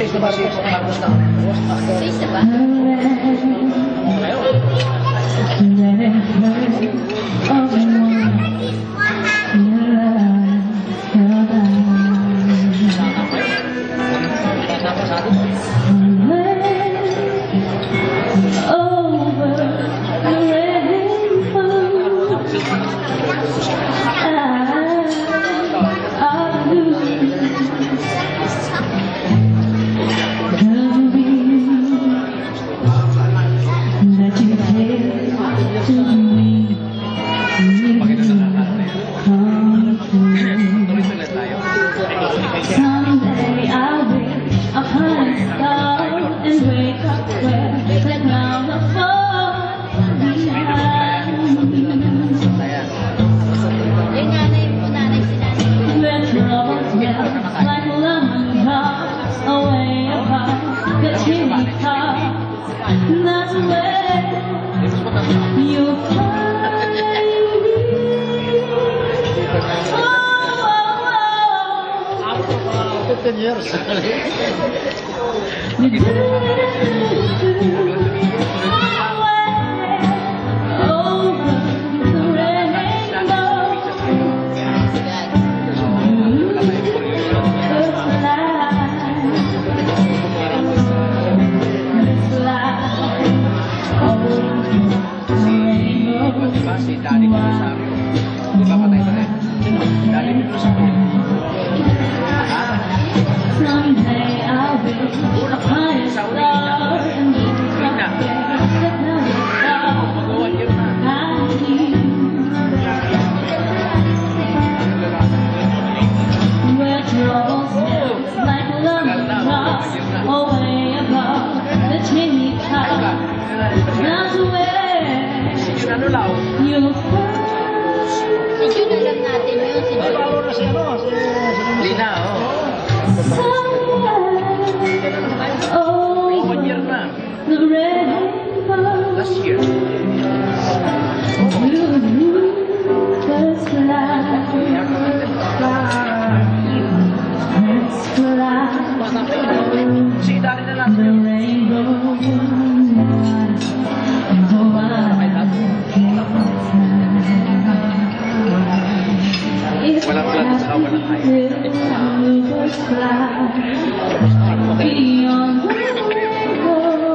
6 na ba? 6 na. 6 na ba? Someday I'll be a pine star and wake up where the clouds are falling behind. Yung nanay mo, nanay si nanay. Where troubles melt like lemon drops away apart the chimney top. That's where you'll find me. Oh, 15 years. Si Daddy Rosario. Di ba patay na rin? Daddy Rosario. someday I'll be a pine star and wake up where the clouds are Mag-1 year na. where troubles melt like lemon drops away above the chimney top. That's where Yun ano lao? you'll find. Si Jun na lang natin yun. Si Jun. Lalo na si ano, si Lina, oh. Oh, 1 year na. the rainbow Last year. Let's fly, let's fly. Si Daddy na lang. The rainbow oh, Walang blood at saka walang high. beyond the rainbow.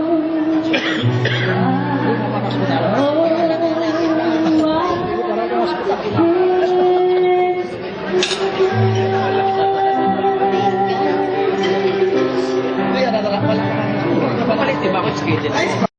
Papalit, di ba ako schedule?